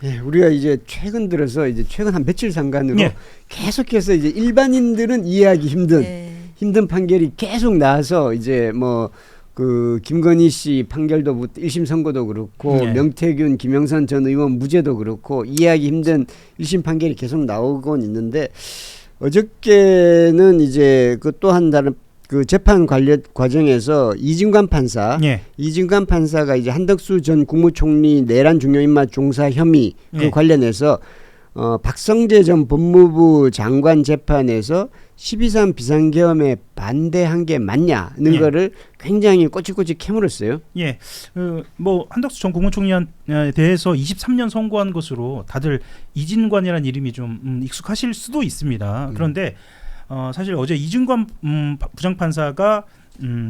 예, 우리가 이제 최근 들어서 이제 최근 한 며칠 상간으로 예. 계속해서 이제 일반인들은 이해하기 힘든 판결이 계속 나와서 이제 뭐 그 김건희 씨 판결도 1심 선고도 그렇고 예. 명태균, 김영선 전 의원 무죄도 그렇고 이해하기 힘든 1심 판결이 계속 나오곤 있는데 어저께는 이제 그 또 한 다른 그 재판 관련 과정에서 이진관 판사가 이제 한덕수 전 국무총리 내란 중요인마 종사 혐의 그 관련해서 박성재 전 법무부 장관 재판에서 12.3 비상계엄에 반대한 게 맞냐는 거를 굉장히 꼬치꼬치 캐물었어요. 예, 뭐 한덕수 전 국무총리에 대해서 23년 선고한 것으로 다들 이진관이라는 이름이 좀 익숙하실 수도 있습니다. 그런데 사실 어제 이진관 부장판사가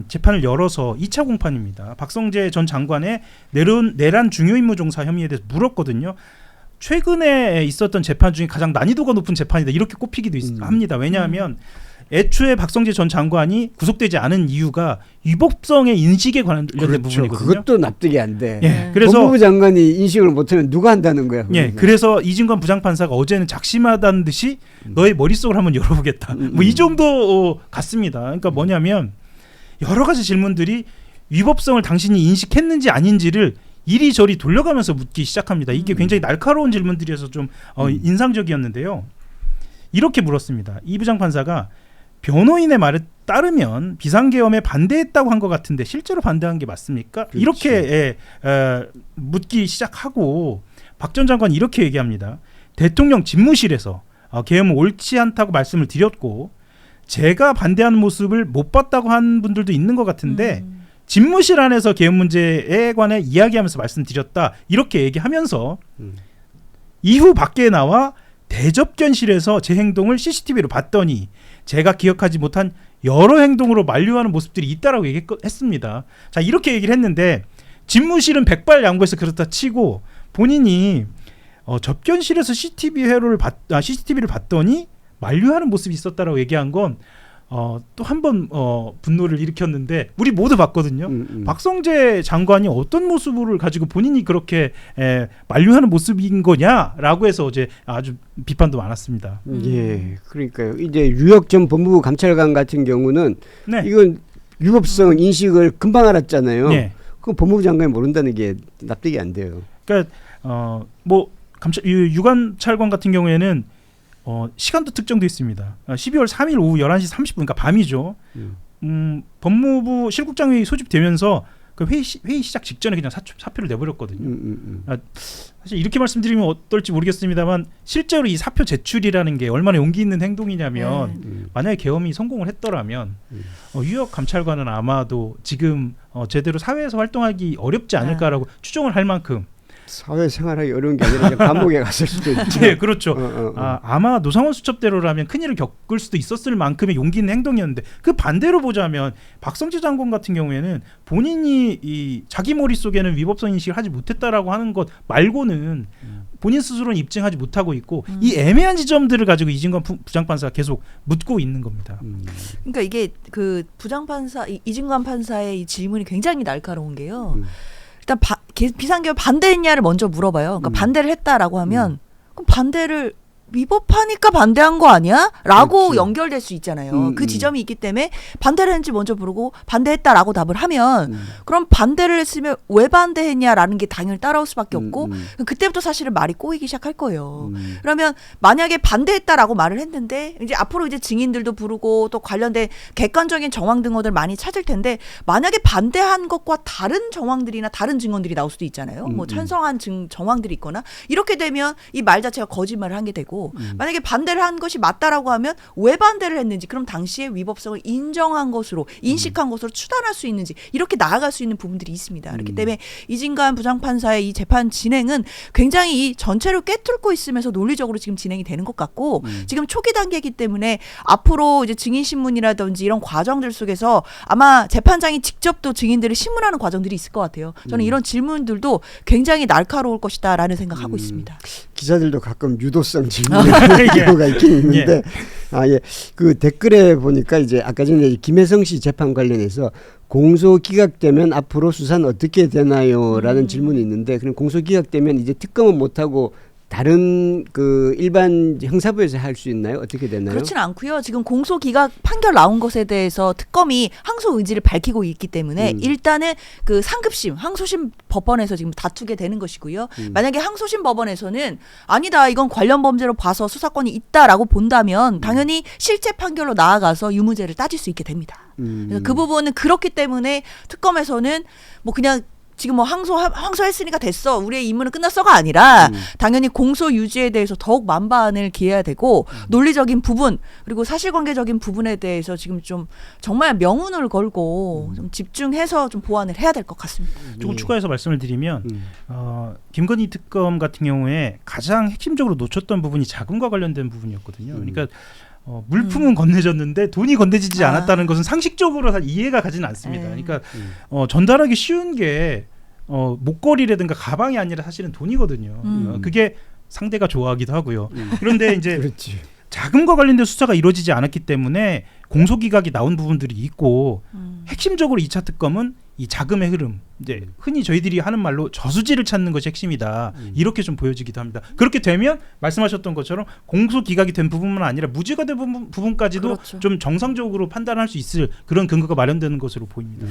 재판을 열어서 2차 공판입니다. 박성재 전 장관의 내란 중요임무 종사 혐의에 대해서 물었거든요. 최근에 있었던 재판 중에 가장 난이도가 높은 재판이다 이렇게 꼽히기도 합니다. 왜냐하면 애초에 박성재 전 장관이 구속되지 않은 이유가 위법성의 인식에 관련된 부분이거든요. 그것도 납득이 안 돼. 예, 그래서 법무부 장관이 인식을 못하면 누가 한다는 거야? 예, 그래서 이진관 부장판사가 어제는 작심하다는 듯이 너의 머릿속을 한번 열어보겠다. 뭐 이 정도 같습니다. 그러니까 뭐냐면 여러 가지 질문들이 위법성을 당신이 인식했는지 아닌지를 이리저리 돌려가면서 묻기 시작합니다. 이게 굉장히 날카로운 질문들이어서 좀 인상적이었는데요. 이렇게 물었습니다. 이 부장판사가 변호인의 말에 따르면 비상계엄에 반대했다고 한 것 같은데 실제로 반대한 게 맞습니까? 그렇지. 이렇게 묻기 시작하고 박 전 장관이 이렇게 얘기합니다. 대통령 집무실에서 계엄은 옳지 않다고 말씀을 드렸고 제가 반대하는 모습을 못 봤다고 한 분들도 있는 것 같은데 집무실 안에서 계엄 문제에 관해 이야기하면서 말씀드렸다 이렇게 얘기하면서 이후 밖에 나와 대접견실에서 제 행동을 CCTV로 봤더니 제가 기억하지 못한 여러 행동으로 만류하는 모습들이 있다라고 얘기했습니다. 자, 이렇게 얘기를 했는데 집무실은 백발양보해서 그렇다 치고 본인이 접견실에서 CCTV를 봤더니 만류하는 모습이 있었다라고 얘기한 건 또 한 번 분노를 일으켰는데 우리 모두 봤거든요. 박성재 장관이 어떤 모습을 가지고 본인이 그렇게 만류하는 모습인 거냐라고 해서 어제 아주 비판도 많았습니다. 예, 그러니까요. 이제 유혁 전 법무부 감찰관 같은 경우는 이건 위법성 인식을 금방 알았잖아요. 그 법무부 장관이 모른다는 게 납득이 안 돼요. 그러니까 뭐 유감찰관 같은 경우에는 시간도 특정돼 있습니다. 12월 3일 오후 11시 30분, 그러니까 밤이죠. 법무부 실국장회의 소집되면서 그 회의 시작 직전에 그냥 사표를 내버렸거든요. 사실 이렇게 말씀드리면 어떨지 모르겠습니다만 실제로 이 사표 제출이라는 게 얼마나 용기 있는 행동이냐면 만약에 계엄이 성공을 했더라면 유혁 감찰관은 아마도 지금 제대로 사회에서 활동하기 어렵지 않을까라고 추정을 할 만큼 사회생활하기 어려운 게 아니라 감옥에 갔을 수도 있죠. 네, 그렇죠. 아마 노상원 수첩대로라면 큰일을 겪을 수도 있었을 만큼의 용기 있는 행동이었는데 그 반대로 보자면 박성재 장관 같은 경우에는 본인이 이 자기 머릿속에는 위법성 인식을 하지 못했다라고 하는 것 말고는 본인 스스로는 입증하지 못하고 있고 이 애매한 지점들을 가지고 이진관 부장판사가 계속 묻고 있는 겁니다. 그러니까 이게 그 부장판사 이진관 판사의 이 질문이 굉장히 날카로운 게요. 일단 비상계엄 반대했냐를 먼저 물어봐요. 그러니까 반대를 했다라고 하면 그럼 반대를 위법하니까 반대한 거 아니야? 라고 그렇지. 연결될 수 있잖아요. 그 지점이 있기 때문에 반대를 했는지 먼저 물고 반대했다라고 답을 하면 그럼 반대를 했으면 왜 반대했냐라는 게 당연히 따라올 수밖에 없고 그때부터 사실은 말이 꼬이기 시작할 거예요. 그러면 만약에 반대했다라고 말을 했는데 이제 앞으로 이제 증인들도 부르고 또 관련된 객관적인 정황 등어들 많이 찾을 텐데 만약에 반대한 것과 다른 정황들이나 다른 증언들이 나올 수도 있잖아요. 뭐 찬성한 정황들이 있거나 이렇게 되면 이 말 자체가 거짓말을 한 게 되고 만약에 반대를 한 것이 맞다라고 하면 왜 반대를 했는지 그럼 당시에 위법성을 인정한 것으로 인식한 것으로 추단할 수 있는지 이렇게 나아갈 수 있는 부분들이 있습니다. 그렇기 때문에 이진관 부장판사의 이 재판 진행은 굉장히 이 전체를 꿰뚫고 있으면서 논리적으로 지금 진행이 되는 것 같고 지금 초기 단계이기 때문에 앞으로 이제 증인신문이라든지 이런 과정들 속에서 아마 재판장이 직접 또 증인들을 신문하는 과정들이 있을 것 같아요. 저는 이런 질문들도 굉장히 날카로울 것이다라는 생각하고 있습니다. 기자들도 가끔 유도성 질문을 경우가 있긴 있는데 그 댓글에 보니까 이제 아까 전에 김혜성 씨 재판 관련해서 공소 기각되면 앞으로 수사는 어떻게 되나요?라는 질문이 있는데 그럼 공소 기각되면 이제 특검은 못 하고 다른 그 일반 형사부에서 할 수 있나요? 어떻게 되나요? 그렇지는 않고요. 지금 공소 기각 판결 나온 것에 대해서 특검이 항소 의지를 밝히고 있기 때문에 일단은 그 상급심, 항소심 법원에서 지금 다투게 되는 것이고요. 만약에 항소심 법원에서는 아니다, 이건 관련 범죄로 봐서 수사권이 있다라고 본다면 당연히 실제 판결로 나아가서 유무죄를 따질 수 있게 됩니다. 그래서 그 부분은 그렇기 때문에 특검에서는 뭐 그냥 지금 뭐 항소했으니까 됐어, 우리의 임무는 끝났어가 아니라 당연히 공소 유지에 대해서 더욱 만반을 기해야 되고 논리적인 부분 그리고 사실관계적인 부분에 대해서 지금 좀 정말 명운을 걸고 좀 집중해서 좀 보완을 해야 될 것 같습니다. 조금 추가해서 말씀을 드리면 김건희 특검 같은 경우에 가장 핵심적으로 놓쳤던 부분이 자금과 관련된 부분이었거든요. 그러니까 물품은 건네졌는데 돈이 건네지지 않았다는 것은 상식적으로 이해가 가지는 않습니다. 그러니까 전달하기 쉬운 게 목걸이라든가 가방이 아니라 사실은 돈이거든요. 그게 상대가 좋아하기도 하고요. 그런데 이제 그렇지. 자금과 관련된 수사가 이루어지지 않았기 때문에 공소기각이 나온 부분들이 있고 핵심적으로 2차 특검은 이 자금의 흐름, 이제 흔히 저희들이 하는 말로 저수지를 찾는 것이 핵심이다. 이렇게 좀 보여지기도 합니다. 그렇게 되면 말씀하셨던 것처럼 공소기각이 된 부분만 아니라 무죄가 된 부분까지도 그렇죠. 좀 정상적으로 판단할 수 있을 그런 근거가 마련되는 것으로 보입니다.